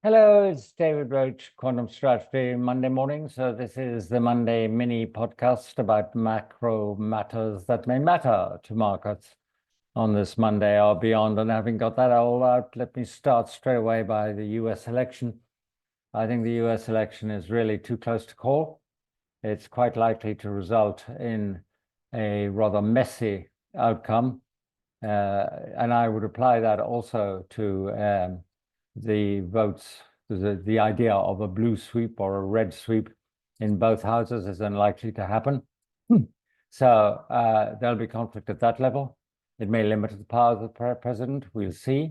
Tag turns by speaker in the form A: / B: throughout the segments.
A: Hello, it's David Roach, Quantum Strategy, Monday morning. So this is the Monday mini podcast about macro matters that may matter to markets on this Monday or beyond. And having got that all out, let me start straight away by the US election. I think the US election is really too close to call. It's quite likely to result in a rather messy outcome. And I would apply that also to the votes. The idea of a blue sweep or a red sweep in both houses is unlikely to happen. So there'll be conflict at that level. It may limit the power of the president. We'll see.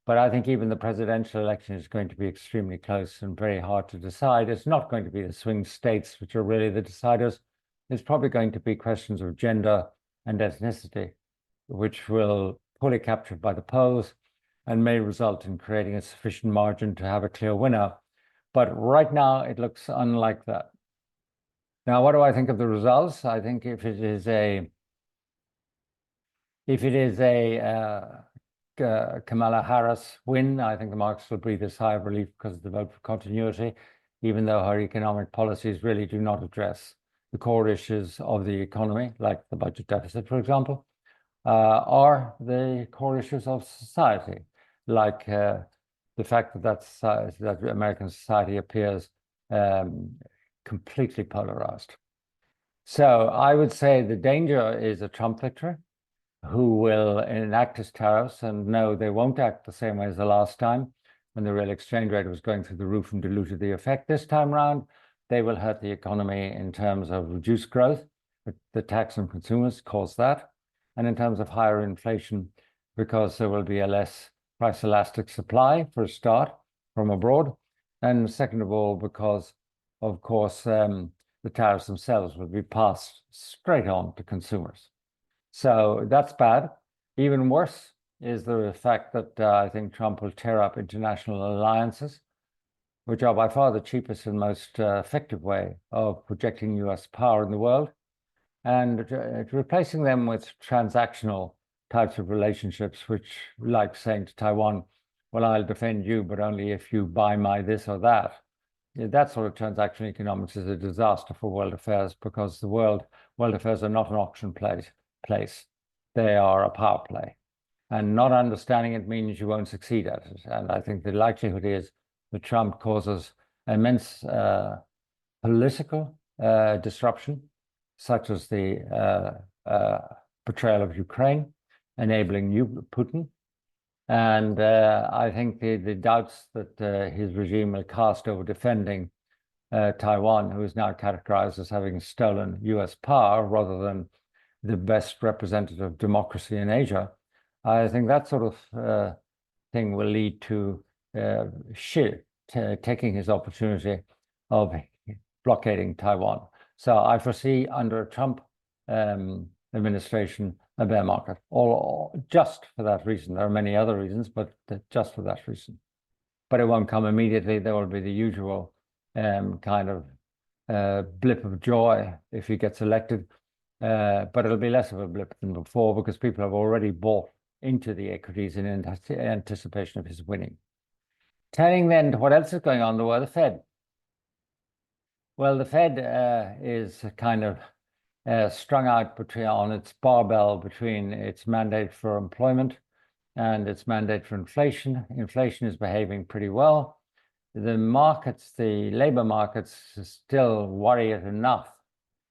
A: But I think even the presidential election is going to be extremely close and very hard to decide. It's not going to be the swing states, which are really the deciders. It's probably going to be questions of gender and ethnicity, which will fully captured by the polls and may result in creating a sufficient margin to have a clear winner. But right now, it looks unlike that. Now, what do I think of the results? I think if it is a Kamala Harris win, I think the markets will breathe a sigh of relief because of the vote for continuity, even though her economic policies really do not address the core issues of the economy, like the budget deficit, for example, or the core issues of society, like the fact that American society appears completely polarized. So I would say the danger is a Trump victory, who will enact his tariffs, and no, they won't act the same way as the last time when the real exchange rate was going through the roof and diluted the effect. This time around, they will hurt the economy in terms of reduced growth. The tax on consumers caused that. And in terms of higher inflation, because there will be a less price elastic supply for a start from abroad. And second of all, because, of course, the tariffs themselves will be passed straight on to consumers. So that's bad. Even worse is the fact that I think Trump will tear up international alliances, which are by far the cheapest and most effective way of projecting US power in the world, and replacing them with transactional types of relationships, which, like saying to Taiwan, well, I'll defend you, but only if you buy my this or that. That sort of transactional economics is a disaster for world affairs, because the world affairs are not an auction place. They are a power play. And not understanding it means you won't succeed at it. And I think the likelihood is that Trump causes immense political disruption, such as the betrayal of Ukraine, enabling Putin. And I think the doubts that his regime will cast over defending Taiwan, who is now categorized as having stolen US power rather than the best representative democracy in Asia, I think that sort of thing will lead to Xi taking his opportunity of blockading Taiwan. So I foresee under a Trump administration a bear market, all just for that reason. There are many other reasons, but just for that reason. But it won't come immediately. There will be the usual kind of blip of joy if he gets elected. But it'll be less of a blip than before, because people have already bought into the equities in anticipation of his winning. Turning then to what else is going on, the Fed. Well, the Fed is kind of strung out on its barbell between its mandate for employment and its mandate for inflation. Inflation is behaving pretty well. The markets, the labor markets, still worry it enough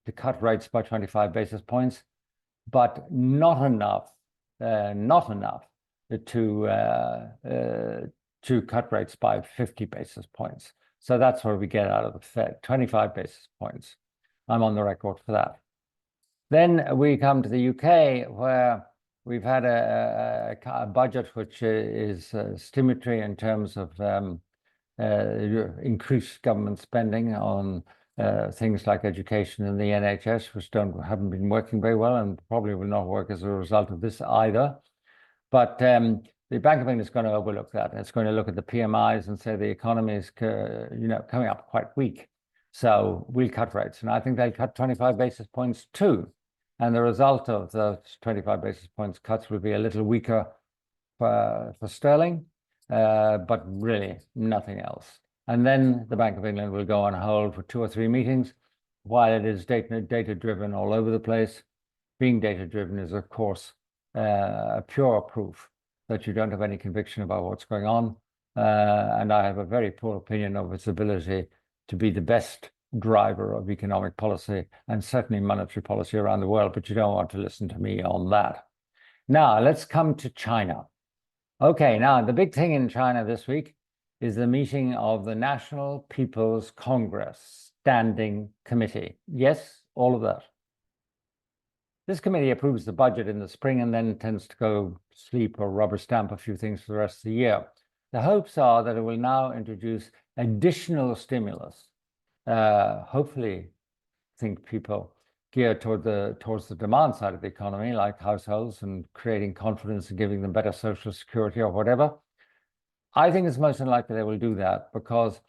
A: to cut rates by 25 basis points, but not enough to cut rates by 50 basis points. So that's where we get out of the Fed, 25 basis points. I'm on the record for that. Then we come to the UK, where we've had a budget which is stimulatory in terms of increased government spending on things like education and the NHS, which haven't been working very well and probably will not work as a result of this either. But the Bank of England is going to overlook that. It's going to look at the PMIs and say the economy is coming up quite weak. So we'll cut rates. And I think they'll cut 25 basis points too. And the result of those 25 basis points cuts will be a little weaker for sterling, but really nothing else. And then the Bank of England will go on hold for 2 or 3 meetings while it is data-driven all over the place. Being data-driven is, of course, a pure proof that you don't have any conviction about what's going on. And I have a very poor opinion of its ability to be the best driver of economic policy and certainly monetary policy around the world, but you don't want to listen to me on that. Now, let's come to China. Okay, now the big thing in China this week is the meeting of the National People's Congress Standing Committee. Yes, all of that. This committee approves the budget in the spring and then tends to go sleep or rubber stamp a few things for the rest of the year. The hopes are that it will now introduce additional stimulus. Hopefully, I think people geared towards the demand side of the economy, like households and creating confidence and giving them better social security or whatever. I think it's most unlikely they will do that because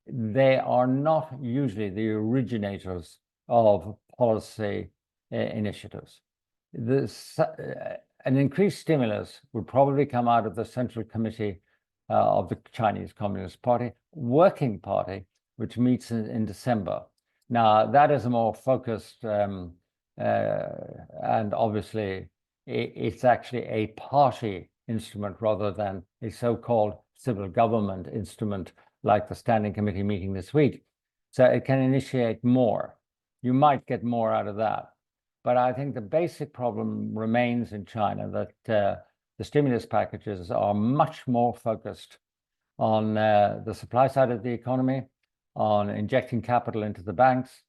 A: they are not usually the originators of policy initiatives. An increased stimulus would probably come out of the Central Committee of the Chinese Communist Party, Working Party, which meets in December. Now, that is a more focused and obviously it's actually a party instrument rather than a so-called civil government instrument like the Standing Committee meeting this week. So it can initiate more. You might get more out of that. But I think the basic problem remains in China that the stimulus packages are much more focused on the supply side of the economy, on injecting capital into the banks,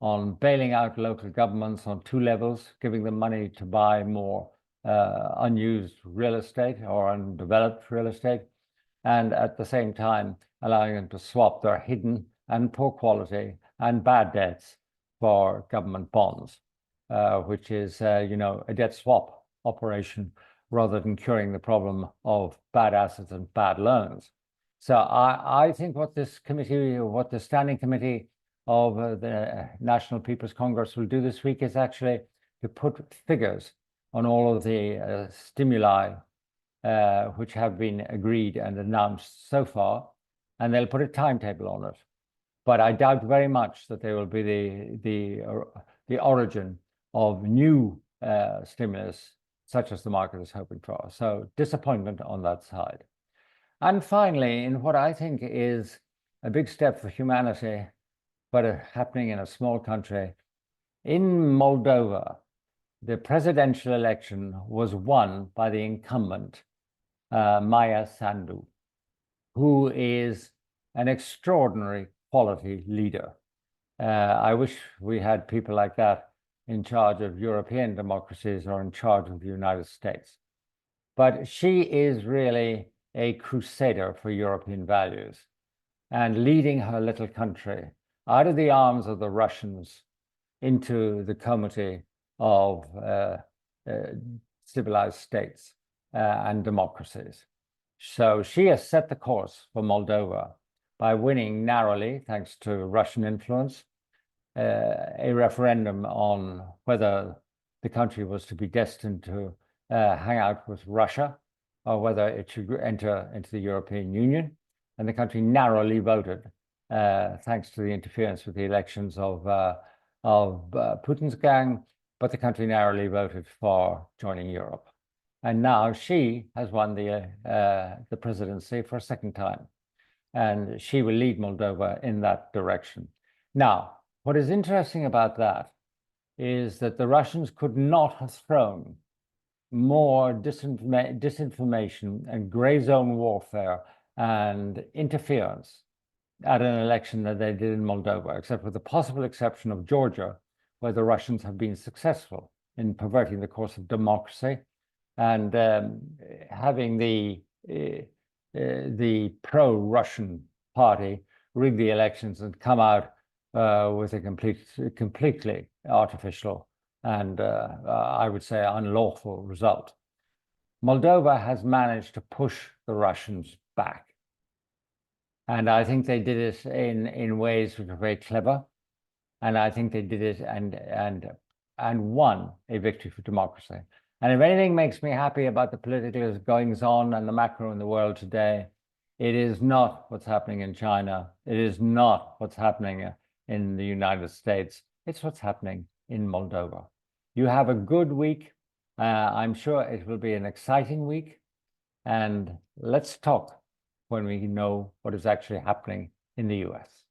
A: on bailing out local governments on 2 levels, giving them money to buy more unused real estate or undeveloped real estate, and at the same time allowing them to swap their hidden and poor quality and bad debts for government bonds, which is, a debt swap operation rather than curing the problem of bad assets and bad loans. So I think what this committee, what the Standing Committee of the National People's Congress will do this week is actually to put figures on all of the stimuli which have been agreed and announced so far, and they'll put a timetable on it. But I doubt very much that they will be the origin of new stimulus, such as the market is hoping for. So disappointment on that side. And finally, in what I think is a big step for humanity, but happening in a small country, in Moldova, the presidential election was won by the incumbent, Maia Sandu, who is an extraordinary quality leader. I wish we had people like that in charge of European democracies or in charge of the United States. But she is really a crusader for European values and leading her little country out of the arms of the Russians into the comity of civilized states and democracies. So she has set the course for Moldova by winning narrowly, thanks to Russian influence, a referendum on whether the country was to be destined to hang out with Russia or whether it should enter into the European Union. And the country narrowly voted, thanks to the interference with the elections of Putin's gang, but the country narrowly voted for joining Europe. And now she has won the presidency for a second time, and she will lead Moldova in that direction. Now, what is interesting about that is that the Russians could not have thrown more disinformation and gray zone warfare and interference at an election than they did in Moldova, except with the possible exception of Georgia, where the Russians have been successful in perverting the course of democracy and having the pro-Russian party rig the elections and come out with a completely artificial and I would say unlawful result. Moldova has managed to push the Russians back. And I think they did it in ways which are very clever. And I think they did it and won a victory for democracy. And if anything makes me happy about the political goings on and the macro in the world today, it is not what's happening in China. It is not what's happening in the United States. It's what's happening in Moldova. You have a good week. I'm sure it will be an exciting week. And let's talk when we know what is actually happening in the US.